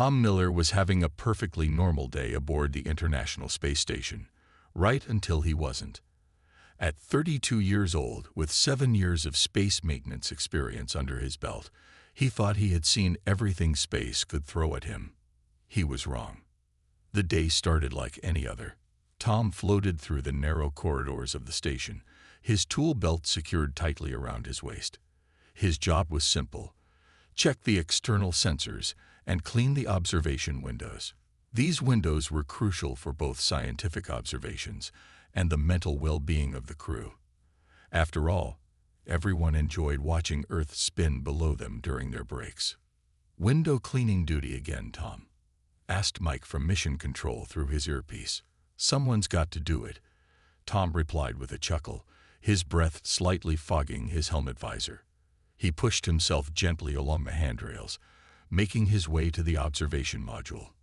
Tom Miller was having a perfectly normal day aboard the International Space Station, right until he wasn't. At 32 years old, with 7 years of space maintenance experience under his belt, he thought he had seen everything space could throw at him. He was wrong. The day started like any other. Tom floated through the narrow corridors of the station, his tool belt secured tightly around his waist. His job was simple: check the external sensors and clean the observation windows. These windows were crucial for both scientific observations and the mental well-being of the crew. After all, everyone enjoyed watching Earth spin below them during their breaks. "Window cleaning duty again, Tom?" asked Mike from Mission Control through his earpiece. "Someone's got to do it," Tom replied with a chuckle, his breath slightly fogging his helmet visor. He pushed himself gently along the handrails, making his way to the observation module.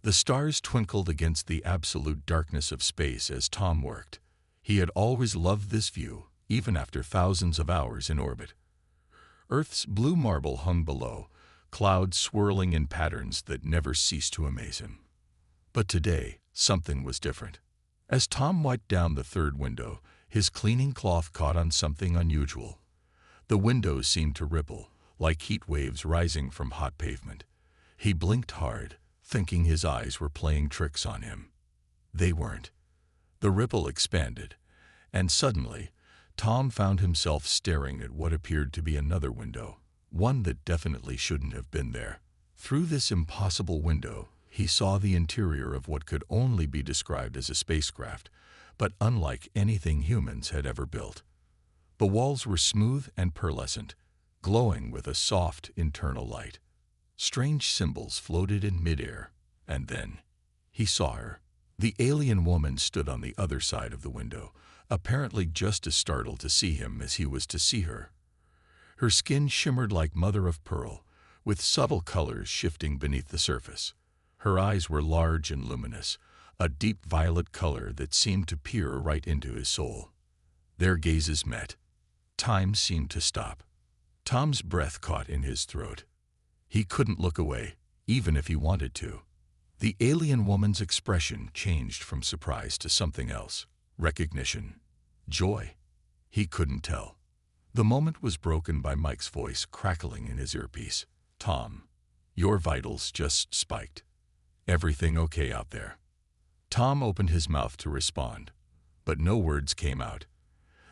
The stars twinkled against the absolute darkness of space as Tom worked. He had always loved this view, even after thousands of hours in orbit. Earth's blue marble hung below, clouds swirling in patterns that never ceased to amaze him. But today, something was different. As Tom wiped down the third window, his cleaning cloth caught on something unusual. The windows seemed to ripple, like heat waves rising from hot pavement. He blinked hard, thinking his eyes were playing tricks on him. They weren't. The ripple expanded, and suddenly, Tom found himself staring at what appeared to be another window, one that definitely shouldn't have been there. Through this impossible window, he saw the interior of what could only be described as a spacecraft, but unlike anything humans had ever built. The walls were smooth and pearlescent, glowing with a soft internal light. Strange symbols floated in midair, and then he saw her. The alien woman stood on the other side of the window, apparently just as startled to see him as he was to see her. Her skin shimmered like mother of pearl, with subtle colors shifting beneath the surface. Her eyes were large and luminous, a deep violet color that seemed to peer right into his soul. Their gazes met. Time seemed to stop. Tom's breath caught in his throat. He couldn't look away, even if he wanted to. The alien woman's expression changed from surprise to something else. Recognition. Joy. He couldn't tell. The moment was broken by Mike's voice crackling in his earpiece. "Tom, your vitals just spiked. Everything okay out there?" Tom opened his mouth to respond, but no words came out.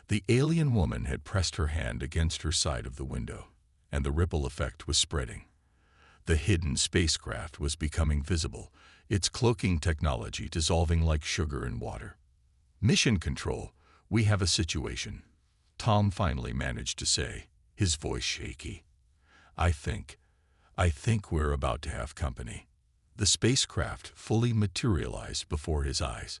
The alien woman had pressed her hand against her side of the window, and the ripple effect was spreading. The hidden spacecraft was becoming visible, its cloaking technology dissolving like sugar in water. "Mission Control, we have a situation," Tom finally managed to say, his voice shaky. I think we're about to have company." The spacecraft fully materialized before his eyes.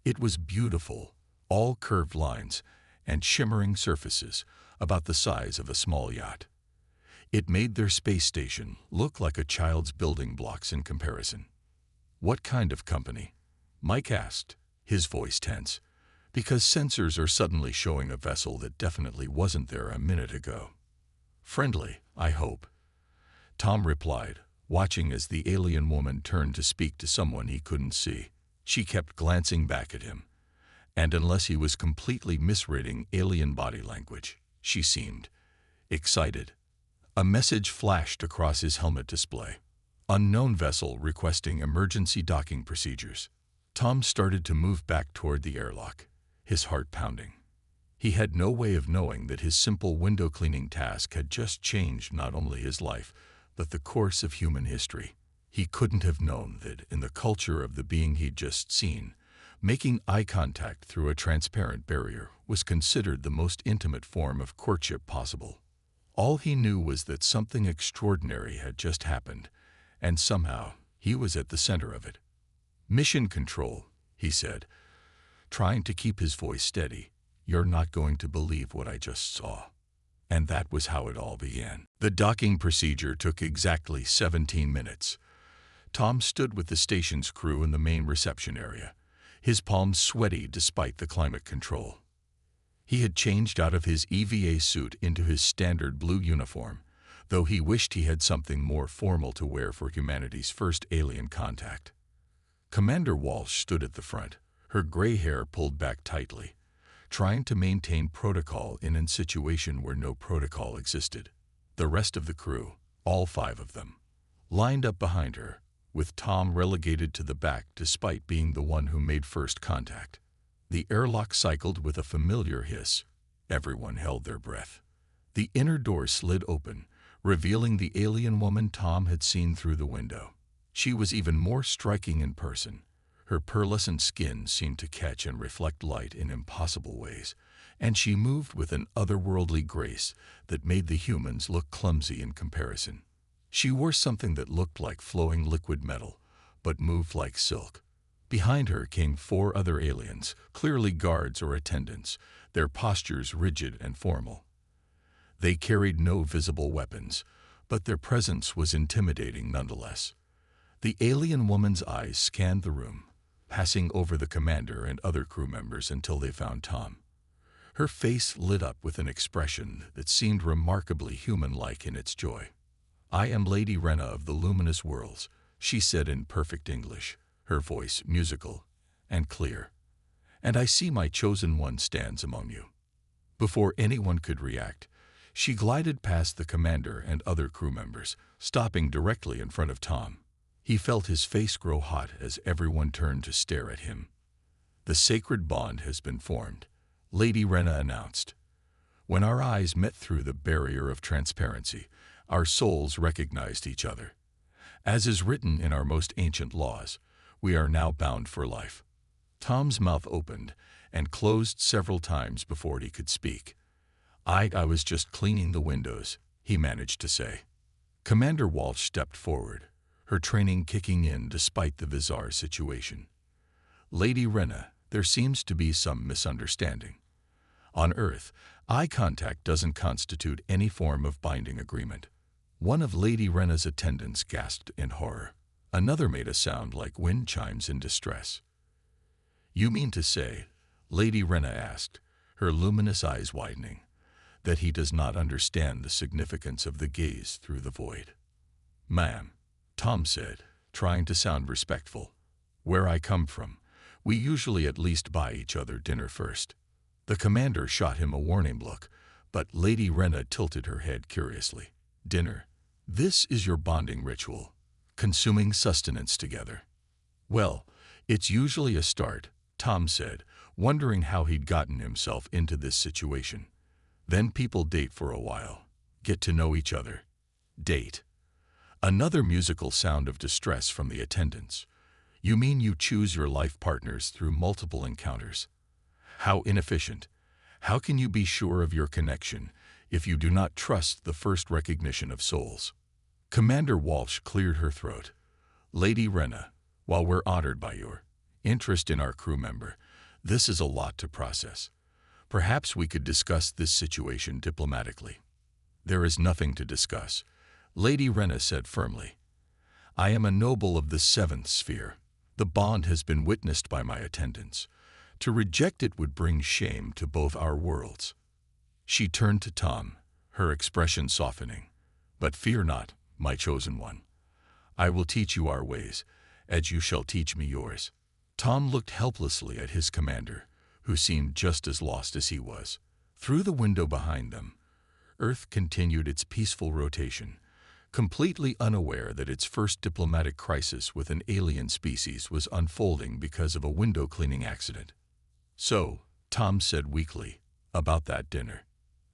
It was beautiful, all curved lines and shimmering surfaces, about the size of a small yacht. It made their space station look like a child's building blocks in comparison. "What kind of company?" Mike asked, his voice tense, because sensors are suddenly showing a vessel that definitely wasn't there a minute ago. "Friendly, I hope," Tom replied, watching as the alien woman turned to speak to someone he couldn't see. She kept glancing back at him, and unless he was completely misreading alien body language, she seemed excited. A message flashed across his helmet display. "Unknown vessel requesting emergency docking procedures." Tom started to move back toward the airlock, his heart pounding. He had no way of knowing that his simple window cleaning task had just changed not only his life, but the course of human history. He couldn't have known that in the culture of the being he'd just seen, making eye contact through a transparent barrier was considered the most intimate form of courtship possible. All he knew was that something extraordinary had just happened, and somehow he was at the center of it. "Mission Control," he said, trying to keep his voice steady. "You're not going to believe what I just saw." And that was how it all began. The docking procedure took exactly 17 minutes. Tom stood with the station's crew in the main reception area, his palms sweaty despite the climate control. He had changed out of his EVA suit into his standard blue uniform, though he wished he had something more formal to wear for humanity's first alien contact. Commander Walsh stood at the front, her gray hair pulled back tightly, trying to maintain protocol in a situation where no protocol existed. The rest of the crew, all 5 of them, lined up behind her, with Tom relegated to the back despite being the one who made first contact. The airlock cycled with a familiar hiss. Everyone held their breath. The inner door slid open, revealing the alien woman Tom had seen through the window. She was even more striking in person. Her pearlescent skin seemed to catch and reflect light in impossible ways, and she moved with an otherworldly grace that made the humans look clumsy in comparison. She wore something that looked like flowing liquid metal, but moved like silk. Behind her came 4 other aliens, clearly guards or attendants, their postures rigid and formal. They carried no visible weapons, but their presence was intimidating nonetheless. The alien woman's eyes scanned the room, passing over the commander and other crew members until they found Tom. Her face lit up with an expression that seemed remarkably human-like in its joy. "I am Lady Rena of the Luminous Worlds," she said in perfect English, her voice musical and clear. "And I see my chosen one stands among you." Before anyone could react, she glided past the commander and other crew members, stopping directly in front of Tom. He felt his face grow hot as everyone turned to stare at him. "The sacred bond has been formed," Lady Rena announced. "When our eyes met through the barrier of transparency, our souls recognized each other. As is written in our most ancient laws, we are now bound for life." Tom's mouth opened and closed several times before he could speak. I was just cleaning the windows," he managed to say. Commander Walsh stepped forward, her training kicking in despite the bizarre situation. "Lady Rena, there seems to be some misunderstanding. On Earth, eye contact doesn't constitute any form of binding agreement." One of Lady Rena's attendants gasped in horror. Another made a sound like wind chimes in distress. "You mean to say," Lady Rena asked, her luminous eyes widening, "that he does not understand the significance of the gaze through the void?" "Ma'am," Tom said, trying to sound respectful, "where I come from, we usually at least buy each other dinner first." The commander shot him a warning look, but Lady Rena tilted her head curiously. "Dinner? This is your bonding ritual, consuming sustenance together." "Well, it's usually a start," Tom said, wondering how he'd gotten himself into this situation. "Then people date for a while, get to know each other." "Date?" Another musical sound of distress from the attendants. "You mean you choose your life partners through multiple encounters? How inefficient. How can you be sure of your connection if you do not trust the first recognition of souls?" Commander Walsh cleared her throat. "Lady Rena, while we're honored by your interest in our crew member, this is a lot to process. Perhaps we could discuss this situation diplomatically." "There is nothing to discuss," Lady Rena said firmly. "I am a noble of the 7th sphere. The bond has been witnessed by my attendants. To reject it would bring shame to both our worlds." She turned to Tom, her expression softening. "But fear not, my chosen one. I will teach you our ways, as you shall teach me yours." Tom looked helplessly at his commander, who seemed just as lost as he was. Through the window behind them, Earth continued its peaceful rotation, completely unaware that its first diplomatic crisis with an alien species was unfolding because of a window-cleaning accident. "So," Tom said weakly, "about that dinner."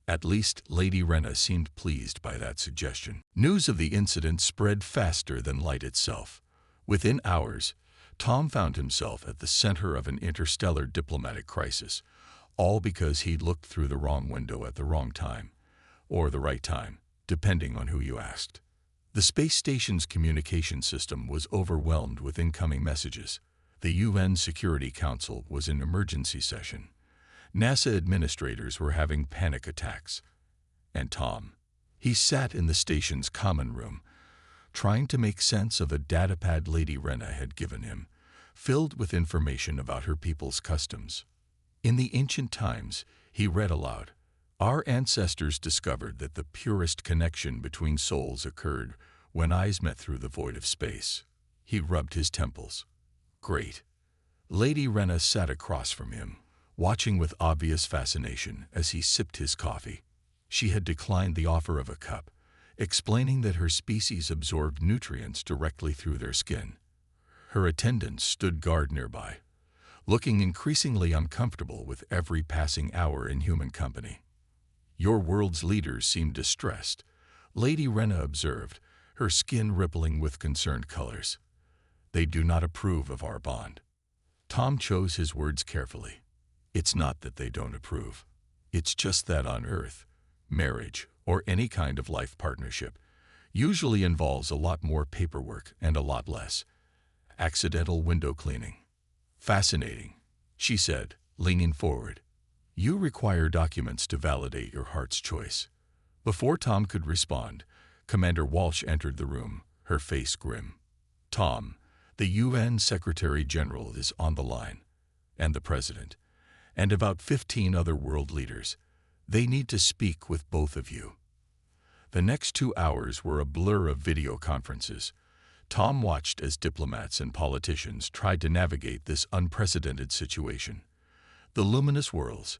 At least Lady Rena seemed pleased by that suggestion. News of the incident spread faster than light itself. Within hours, Tom found himself at the center of an interstellar diplomatic crisis, all because he'd looked through the wrong window at the wrong time, or the right time, depending on who you asked. The space station's communication system was overwhelmed with incoming messages. The UN Security Council was in emergency session. NASA administrators were having panic attacks. And Tom, he sat in the station's common room, trying to make sense of a datapad Lady Rena had given him, filled with information about her people's customs. In the ancient times, he read aloud, Our ancestors discovered that the purest connection between souls occurred when eyes met through the void of space. He rubbed his temples. Great. Lady Rena sat across from him, watching with obvious fascination as he sipped his coffee. She had declined the offer of a cup, explaining that her species absorbed nutrients directly through their skin. Her attendants stood guard nearby, looking increasingly uncomfortable with every passing hour in human company. Your world's leaders seem distressed, Lady Rena observed, her skin rippling with concerned colors. They do not approve of our bond. Tom chose his words carefully. It's not that they don't approve. It's just that on Earth, marriage, or any kind of life partnership, usually involves a lot more paperwork and a lot less accidental window cleaning. Fascinating, she said, leaning forward. You require documents to validate your heart's choice. Before Tom could respond, Commander Walsh entered the room, her face grim. Tom, the UN Secretary General is on the line, and the President, and about 15 other world leaders. They need to speak with both of you. The next 2 hours were a blur of video conferences. Tom watched as diplomats and politicians tried to navigate this unprecedented situation. The luminous worlds,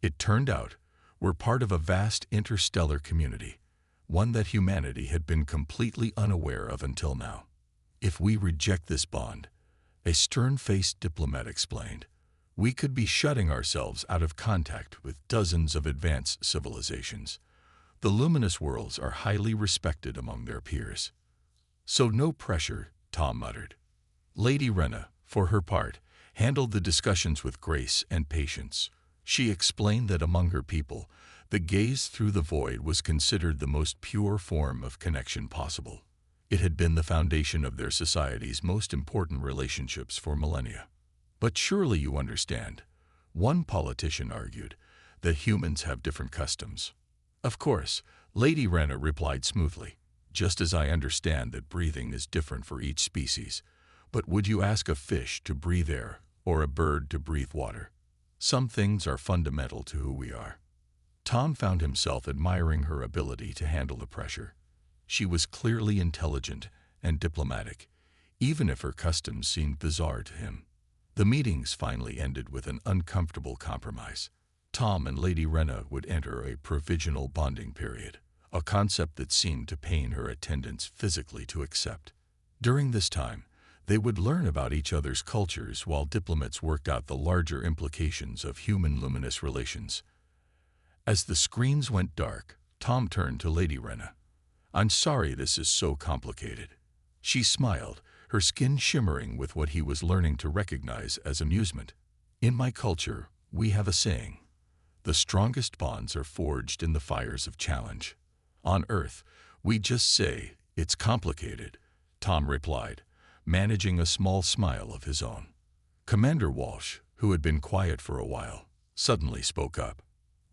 it turned out, were part of a vast interstellar community, one that humanity had been completely unaware of until now. If we reject this bond, a stern-faced diplomat explained, we could be shutting ourselves out of contact with dozens of advanced civilizations. The luminous worlds are highly respected among their peers. So no pressure, Tom muttered. Lady Rena, for her part, handled the discussions with grace and patience. She explained that among her people, the gaze through the void was considered the most pure form of connection possible. It had been the foundation of their society's most important relationships for millennia. But surely you understand, one politician argued, that humans have different customs. Of course, Lady Rena replied smoothly, just as I understand that breathing is different for each species. But would you ask a fish to breathe air or a bird to breathe water? Some things are fundamental to who we are. Tom found himself admiring her ability to handle the pressure. She was clearly intelligent and diplomatic, even if her customs seemed bizarre to him. The meetings finally ended with an uncomfortable compromise. Tom and Lady Rena would enter a provisional bonding period, a concept that seemed to pain her attendants physically to accept. During this time, they would learn about each other's cultures while diplomats worked out the larger implications of human-luminous relations. As the screens went dark, Tom turned to Lady Rena. I'm sorry this is so complicated. She smiled, her skin shimmering with what he was learning to recognize as amusement. In my culture, we have a saying, the strongest bonds are forged in the fires of challenge. On Earth, we just say, it's complicated, Tom replied, managing a small smile of his own. Commander Walsh, who had been quiet for a while, suddenly spoke up.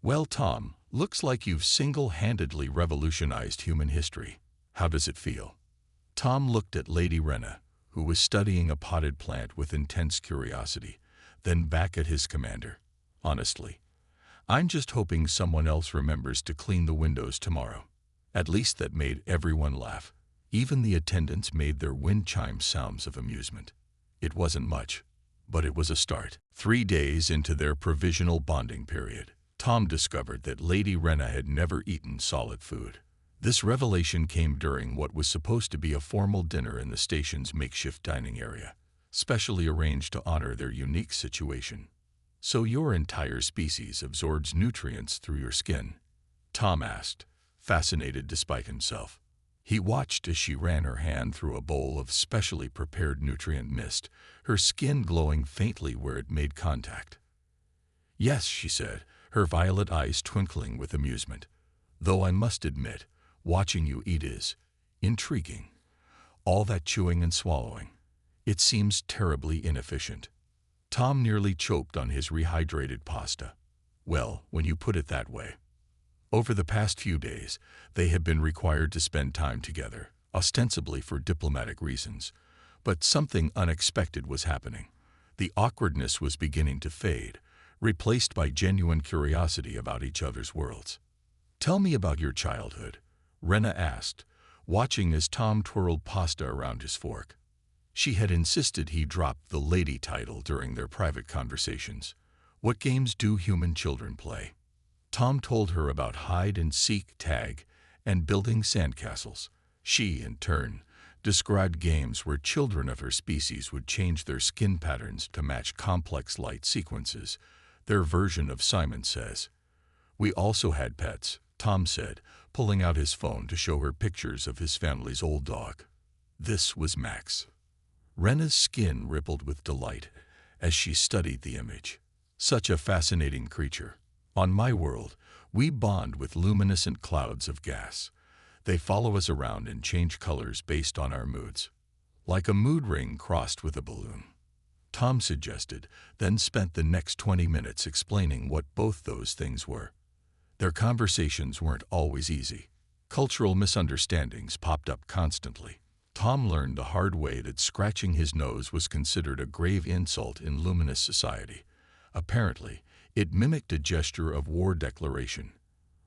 Well, Tom, looks like you've single-handedly revolutionized human history. How does it feel? Tom looked at Lady Rena, who was studying a potted plant with intense curiosity, then back at his commander. Honestly, I'm just hoping someone else remembers to clean the windows tomorrow. At least that made everyone laugh. Even the attendants made their wind chime sounds of amusement. It wasn't much, but it was a start. 3 days into their provisional bonding period, Tom discovered that Lady Rena had never eaten solid food. This revelation came during what was supposed to be a formal dinner in the station's makeshift dining area, specially arranged to honor their unique situation. So your entire species absorbs nutrients through your skin? Tom asked, fascinated despite himself. He watched as she ran her hand through a bowl of specially prepared nutrient mist, her skin glowing faintly where it made contact. Yes, she said, her violet eyes twinkling with amusement. Though I must admit, watching you eat is intriguing. All that chewing and swallowing. It seems terribly inefficient. Tom nearly choked on his rehydrated pasta. Well, when you put it that way. Over the past few days, they had been required to spend time together, ostensibly for diplomatic reasons. But something unexpected was happening. The awkwardness was beginning to fade. replaced by genuine curiosity about each other's worlds. "Tell me about your childhood," Rena asked, watching as Tom twirled pasta around his fork. She had insisted he drop the lady title during their private conversations. "What games do human children play?" Tom told her about hide-and-seek, tag, and building sandcastles. She, in turn, described games where children of her species would change their skin patterns to match complex light sequences, their version of Simon Says. "We also had pets," Tom said, pulling out his phone to show her pictures of his family's old dog. This was Max. Rena's skin rippled with delight as she studied the image. "Such a fascinating creature. On my world, we bond with luminescent clouds of gas. They follow us around and change colors based on our moods. Like a mood ring crossed with a balloon," Tom suggested, then spent the next 20 minutes explaining what both those things were. Their conversations weren't always easy. Cultural misunderstandings popped up constantly. Tom learned the hard way that scratching his nose was considered a grave insult in luminous society. Apparently, it mimicked a gesture of war declaration.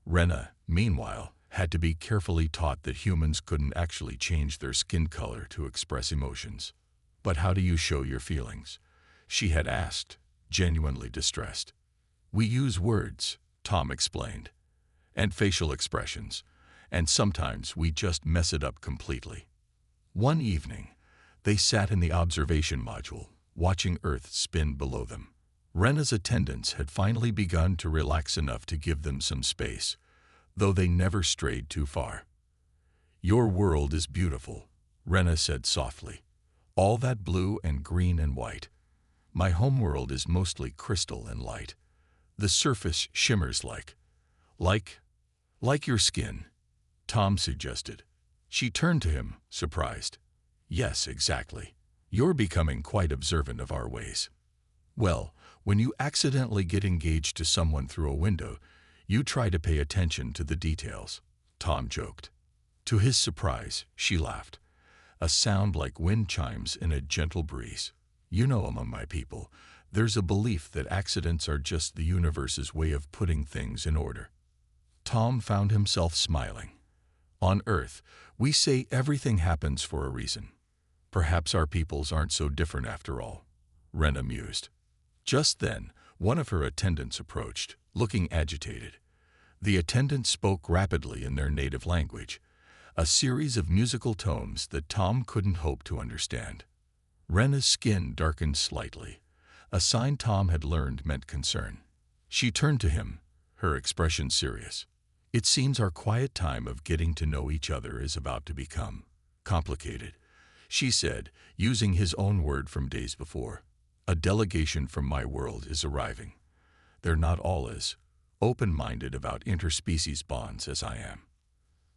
Rena, meanwhile, had to be carefully taught that humans couldn't actually change their skin color to express emotions. "But how do you show your feelings?" she had asked, genuinely distressed. "We use words," Tom explained, "and facial expressions, and sometimes we just mess it up completely." One evening, they sat in the observation module, watching Earth spin below them. Rena's attendants had finally begun to relax enough to give them some space, though they never strayed too far. "Your world is beautiful," Rena said softly. "All that blue and green and white. My homeworld is mostly crystal and light. The surface shimmers like your skin," Tom suggested. She turned to him, surprised. "Yes, exactly. You're becoming quite observant of our ways." "Well, when you accidentally get engaged to someone through a window, you try to pay attention to the details," Tom joked. To his surprise, she laughed, a sound like wind chimes in a gentle breeze. "You know, among my people, there's a belief that accidents are just the universe's way of putting things in order." Tom found himself smiling. "On Earth, we say everything happens for a reason. Perhaps our peoples aren't so different after all," Rena mused. Just then, one of her attendants approached, looking agitated. The attendant spoke rapidly in their native language, a series of musical tones that Tom couldn't hope to understand. Rena's skin darkened slightly, a sign Tom had learned meant concern. She turned to him, her expression serious. "It seems our quiet time of getting to know each other is about to become complicated," she said, using his own word from days before. "A delegation from my world is arriving. They're not all as open-minded about interspecies bonds as I am."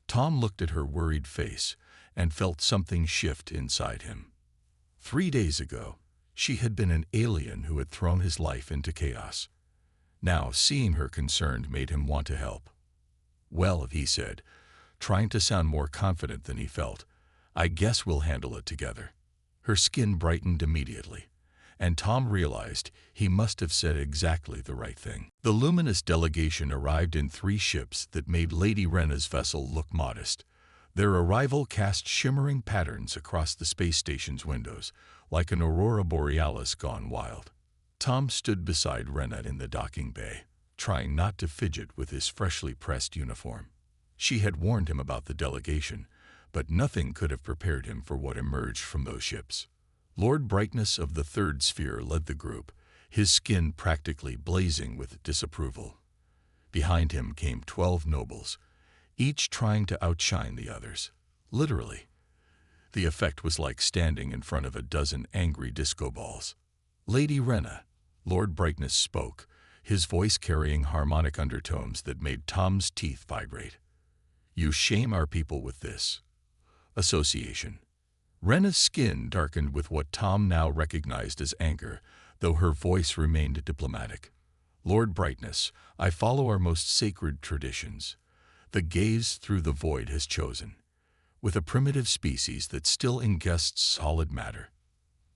Tom looked at her worried face and felt something shift inside him. 3 days ago, she had been an alien who had thrown his life into chaos. Now, seeing her concerned made him want to help. "Well," he said, trying to sound more confident than he felt, "I guess we'll handle it together." Her skin brightened immediately, and Tom realized he must have said exactly the right thing. The luminous delegation arrived in 3 ships that made Lady Rena's vessel look modest. Their arrival cast shimmering patterns across the space station's windows, like an aurora borealis gone wild. Tom stood beside Rena in the docking bay, trying not to fidget with his freshly pressed uniform. She had warned him about the delegation, but nothing could have prepared him for what emerged from those ships. Lord Brightness of the Third Sphere led the group, his skin practically blazing with disapproval. Behind him came 12 nobles, each trying to outshine the others. Literally. The effect was like standing in front of a dozen angry disco balls. "Lady Rena," Lord Brightness spoke, his voice carrying harmonic undertones that made Tom's teeth vibrate. "You shame our people with this association." Rena's skin darkened with what Tom now recognized as anger, though her voice remained diplomatic. "Lord Brightness, I follow our most sacred traditions. The gaze through the void has chosen, with a primitive species that still ingests solid matter."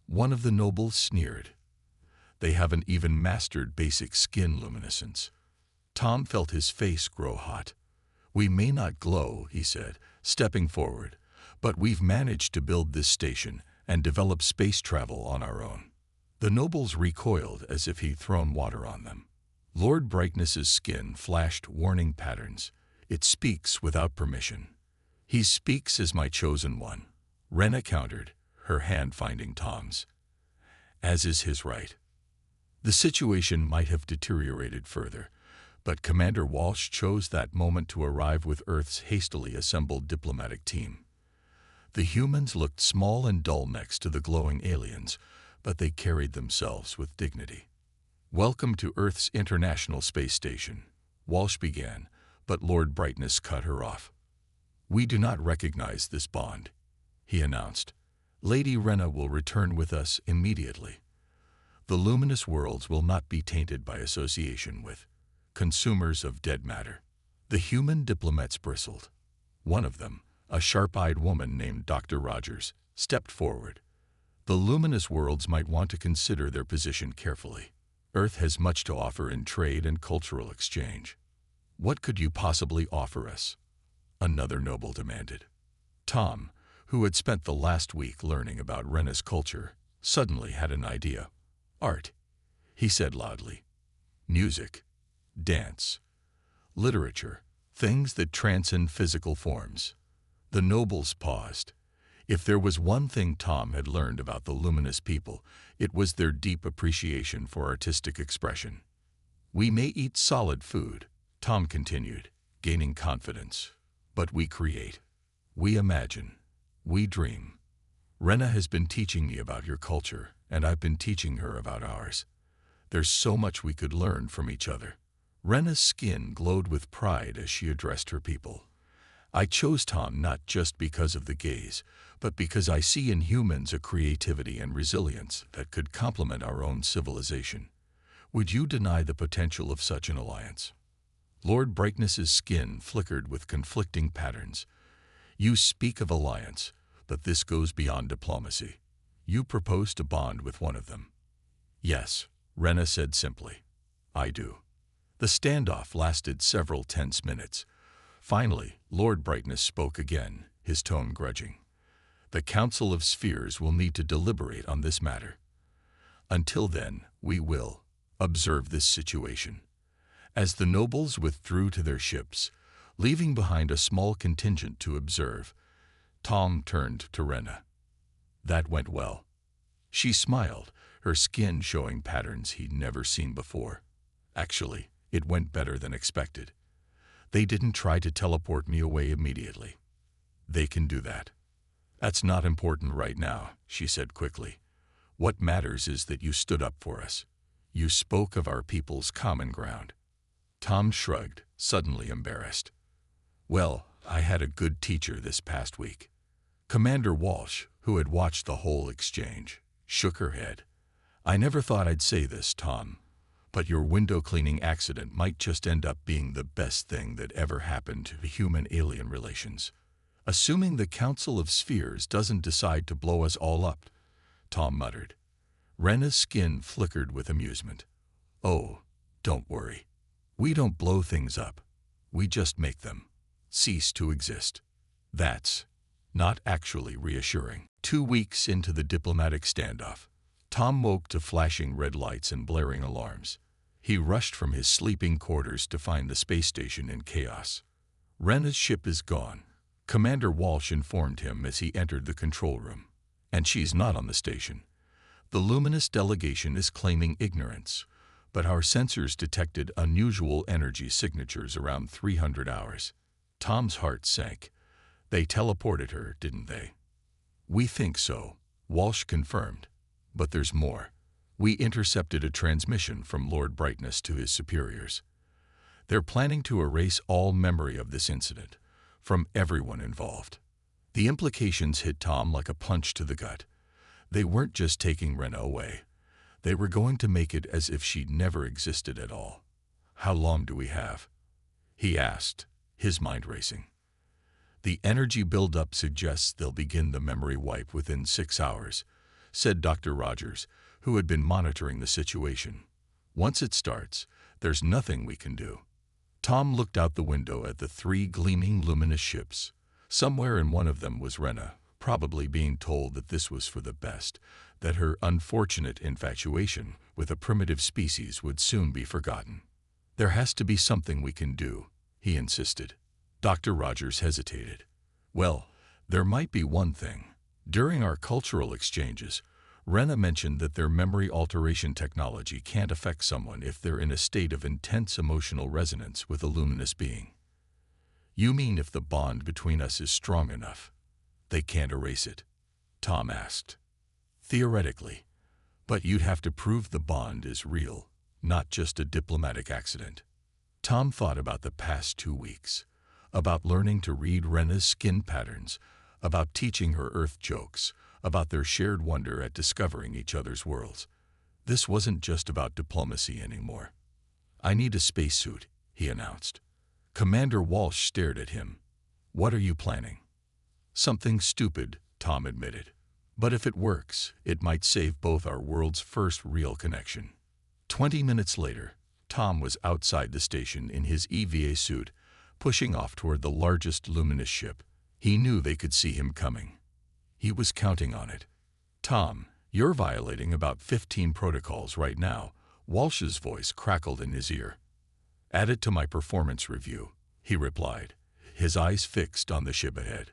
One of the nobles sneered. They haven't even mastered basic skin luminescence. Tom felt his face grow hot. We may not glow, he said, stepping forward, but we've managed to build this station and develop space travel on our own. The nobles recoiled as if he'd thrown water on them. Lord Brightness's skin flashed warning patterns. It speaks without permission. He speaks as my chosen one, Rena countered, her hand finding Tom's. As is his right. The situation might have deteriorated further, but Commander Walsh chose that moment to arrive with Earth's hastily assembled diplomatic team. The humans looked small and dull next to the glowing aliens, but they carried themselves with dignity. "Welcome to Earth's International Space Station," Walsh began, but Lord Brightness cut her off. "We do not recognize this bond," he announced. "Lady Rena will return with us immediately. The luminous worlds will not be tainted by association with consumers of dead matter." The human diplomats bristled. One of them, a sharp-eyed woman named Dr. Rogers, stepped forward. "The luminous worlds might want to consider their position carefully. Earth has much to offer in trade and cultural exchange." "What could you possibly offer us?" another noble demanded. Tom, who had spent the last week learning about Rena's culture, suddenly had an idea. "Art," he said loudly. "Music, dance, literature, things that transcend physical forms." The nobles paused. If there was one thing Tom had learned about the luminous people, it was their deep appreciation for artistic expression. "We may eat solid food," Tom continued, gaining confidence, "but we create. We imagine. We dream. Rena has been teaching me about your culture, and I've been teaching her about ours. There's so much we could learn from each other." Rena's skin glowed with pride as she addressed her people. "I chose Tom not just because of the gaze, but because I see in humans a creativity and resilience that could complement our own civilization. Would you deny the potential of such an alliance?" Lord Brightness's skin flickered with conflicting patterns. "You speak of alliance, but this goes beyond diplomacy. You propose to bond with one of them." "Yes," Rena said simply. "I do." The standoff lasted several tense minutes. Finally, Lord Brightness spoke again, his tone grudging. "The Council of Spheres will need to deliberate on this matter. Until then, we will observe this situation." As the nobles withdrew to their ships, leaving behind a small contingent to observe, Tom turned to Rena. "That went well." She smiled, her skin showing patterns he'd never seen before. "Actually, it went better than expected. They didn't try to teleport me away immediately. They can do that." "That's not important right now," she said quickly. "What matters is that you stood up for us. You spoke of our people's common ground." Tom shrugged, suddenly embarrassed. "Well, I had a good teacher this past week." Commander Walsh, who had watched the whole exchange, shook her head. "I never thought I'd say this, Tom, but your window cleaning accident might just end up being the best thing that ever happened to human-alien relations. Assuming the Council of Spheres doesn't decide to blow us all up," Tom muttered. Rena's skin flickered with amusement. "Oh, don't worry. We don't blow things up. We just make them cease to exist." That's not actually reassuring. 2 weeks into the diplomatic standoff, Tom woke to flashing red lights and blaring alarms. He rushed from his sleeping quarters to find the space station in chaos. "Rena's ship is gone," Commander Walsh informed him as he entered the control room. "And she's not on the station. The luminous delegation is claiming ignorance, but our sensors detected unusual energy signatures around 300 hours. Tom's heart sank. "They teleported her, didn't they?" "We think so," Walsh confirmed. "But there's more. We intercepted a transmission from Lord Brightness to his superiors. They're planning to erase all memory of this incident, from everyone involved." The implications hit Tom like a punch to the gut. They weren't just taking Rena away. They were going to make it as if she'd never existed at all. "How long do we have?" he asked, his mind racing. "The energy buildup suggests they'll begin the memory wipe within 6 hours," said Dr. Rogers, who had been monitoring the situation. "Once it starts, there's nothing we can do." Tom looked out the window at the 3 gleaming luminous ships. Somewhere in one of them was Rena, probably being told that this was for the best, that her unfortunate infatuation with a primitive species would soon be forgotten. "There has to be something we can do," he insisted. Dr. Rogers hesitated. "Well, there might be one thing. During our cultural exchanges, Rena mentioned that their memory alteration technology can't affect someone if they're in a state of intense emotional resonance with a luminous being." "You mean if the bond between us is strong enough, they can't erase it?" Tom asked. "Theoretically, but you'd have to prove the bond is real, not just a diplomatic accident." Tom thought about the past 2 weeks, about learning to read Rena's skin patterns, about teaching her Earth jokes, about their shared wonder at discovering each other's worlds. This wasn't just about diplomacy anymore. "I need a spacesuit," he announced. Commander Walsh stared at him. "What are you planning?" "Something stupid," Tom admitted. "But if it works, it might save both our world's first real connection." 20 minutes later, Tom was outside the station in his EVA suit, pushing off toward the largest luminous ship. He knew they could see him coming. He was counting on it. "Tom, you're violating about 15 protocols right now," Walsh's voice crackled in his ear. "Add it to my performance review," he replied, his eyes fixed on the ship ahead.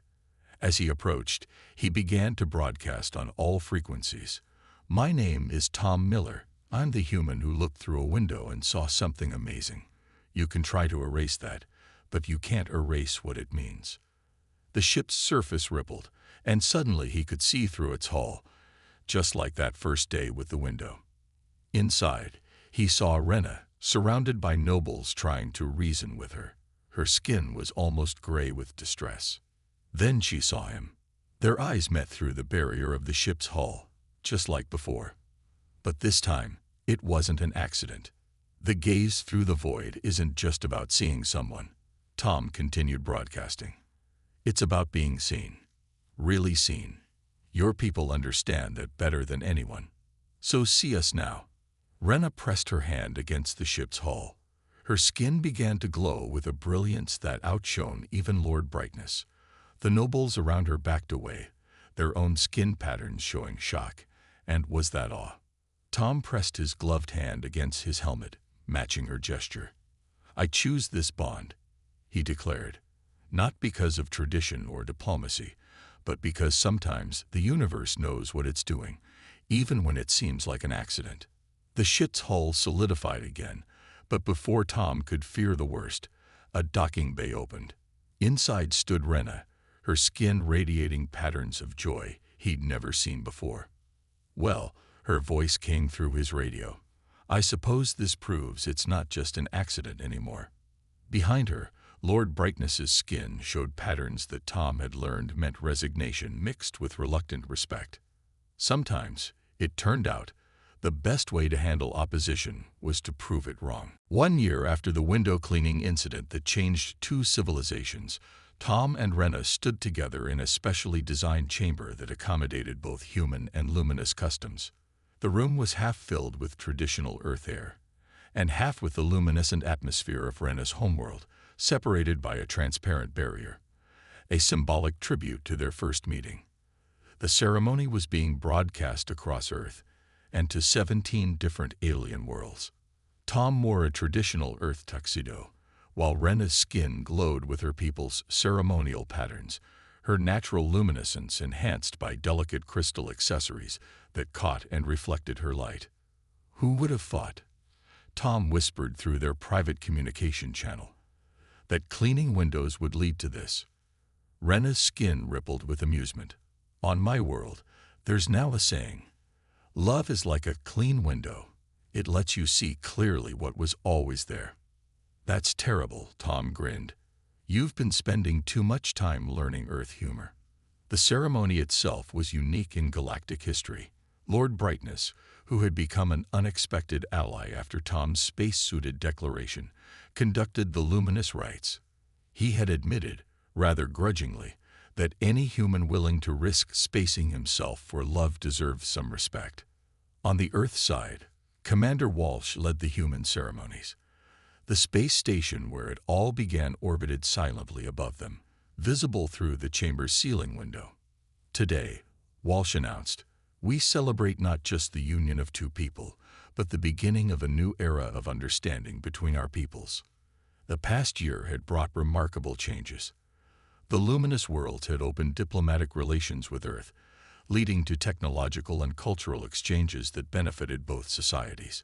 As he approached, he began to broadcast on all frequencies. "My name is Tom Miller. I'm the human who looked through a window and saw something amazing. You can try to erase that, but you can't erase what it means." The ship's surface rippled, and suddenly he could see through its hull, just like that first day with the window. Inside, he saw Rena, surrounded by nobles trying to reason with her. Her skin was almost gray with distress. Then she saw him. Their eyes met through the barrier of the ship's hull, just like before. But this time, it wasn't an accident. The gaze through the void isn't just about seeing someone, Tom continued broadcasting. It's about being seen. Really seen. Your people understand that better than anyone. So see us now. Rena pressed her hand against the ship's hull. Her skin began to glow with a brilliance that outshone even Lord Brightness. The nobles around her backed away, their own skin patterns showing shock. And was that awe? Tom pressed his gloved hand against his helmet, matching her gesture. "I choose this bond," he declared, "not because of tradition or diplomacy, but because sometimes the universe knows what it's doing, even when it seems like an accident." The ship's hull solidified again, but before Tom could fear the worst, a docking bay opened. Inside stood Rena, her skin radiating patterns of joy he'd never seen before. "Well," her voice came through his radio, "I suppose this proves it's not just an accident anymore." Behind her, Lord Brightness's skin showed patterns that Tom had learned meant resignation mixed with reluctant respect. Sometimes, it turned out, the best way to handle opposition was to prove it wrong. 1 year after the window cleaning incident that changed 2 civilizations, Tom and Rena stood together in a specially designed chamber that accommodated both human and luminous customs. The room was half filled with traditional Earth air, and half with the luminescent atmosphere of Rena's homeworld, separated by a transparent barrier, a symbolic tribute to their first meeting. The ceremony was being broadcast across Earth, and to 17 different alien worlds. Tom wore a traditional Earth tuxedo, while Rena's skin glowed with her people's ceremonial patterns, her natural luminescence enhanced by delicate crystal accessories that caught and reflected her light. "Who would have thought," Tom whispered through their private communication channel, "that cleaning windows would lead to this?" Rena's skin rippled with amusement. "On my world, there's now a saying, 'Love is like a clean window. It lets you see clearly what was always there.'" "That's terrible," Tom grinned. "You've been spending too much time learning Earth humor." The ceremony itself was unique in galactic history. Lord Brightness, who had become an unexpected ally after Tom's space-suited declaration, conducted the luminous rites. He had admitted, rather grudgingly, that any human willing to risk spacing himself for love deserved some respect. On the Earth side, Commander Walsh led the human ceremonies. The space station where it all began orbited silently above them, visible through the chamber's ceiling window. Today, Walsh announced, we celebrate not just the union of two people, but the beginning of a new era of understanding between our peoples. The past year had brought remarkable changes. The luminous world had opened diplomatic relations with Earth, leading to technological and cultural exchanges that benefited both societies.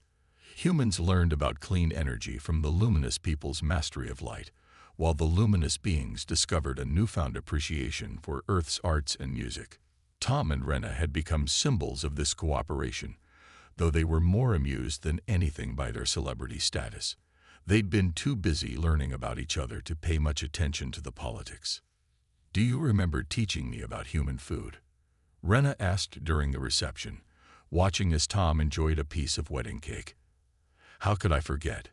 Humans learned about clean energy from the luminous people's mastery of light, while the luminous beings discovered a newfound appreciation for Earth's arts and music. Tom and Rena had become symbols of this cooperation, though they were more amused than anything by their celebrity status. They'd been too busy learning about each other to pay much attention to the politics. Do you remember teaching me about human food? Rena asked during the reception, watching as Tom enjoyed a piece of wedding cake. How could I forget?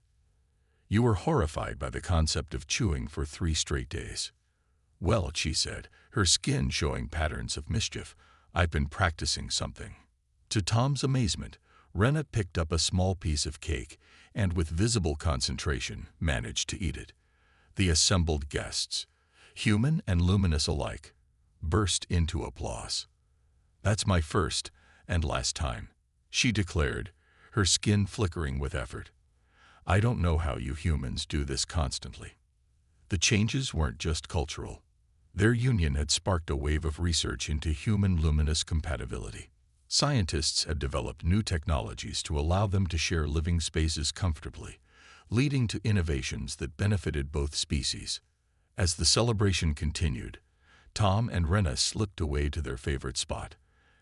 You were horrified by the concept of chewing for 3 straight days. Well, she said, her skin showing patterns of mischief, I've been practicing something. To Tom's amazement, Rena picked up a small piece of cake and, with visible concentration, managed to eat it. The assembled guests, human and luminous alike, burst into applause. That's my first and last time, she declared, her skin flickering with effort. I don't know how you humans do this constantly. The changes weren't just cultural. Their union had sparked a wave of research into human luminous compatibility. Scientists had developed new technologies to allow them to share living spaces comfortably, leading to innovations that benefited both species. As the celebration continued, Tom and Rena slipped away to their favorite spot,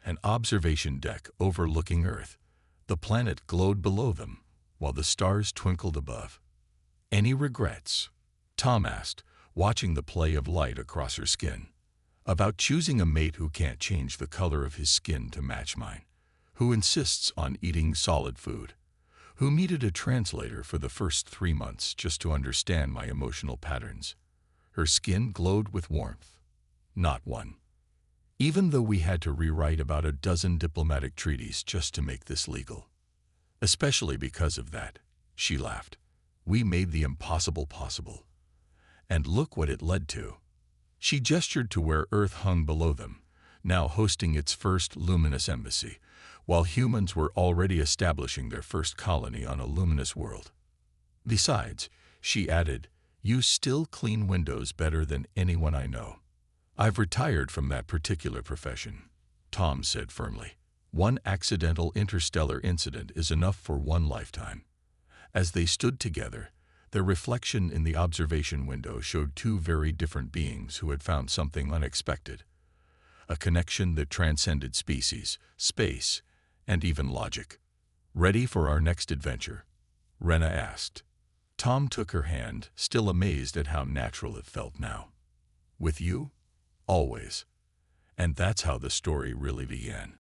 an observation deck overlooking Earth. The planet glowed below them, while the stars twinkled above. Any regrets? Tom asked, watching the play of light across her skin. About choosing a mate who can't change the color of his skin to match mine, who insists on eating solid food, who needed a translator for the first 3 months just to understand my emotional patterns. Her skin glowed with warmth. Not one. Even though we had to rewrite about a dozen diplomatic treaties just to make this legal. Especially because of that, she laughed. We made the impossible possible. And look what it led to. She gestured to where Earth hung below them, now hosting its first luminous embassy, while humans were already establishing their first colony on a luminous world. Besides, she added, you still clean windows better than anyone I know. I've retired from that particular profession, Tom said firmly. One accidental interstellar incident is enough for one lifetime. As they stood together, their reflection in the observation window showed 2 very different beings who had found something unexpected. A connection that transcended species, space, and even logic. Ready for our next adventure? Rena asked. Tom took her hand, still amazed at how natural it felt now. With you? Always. And that's how the story really began.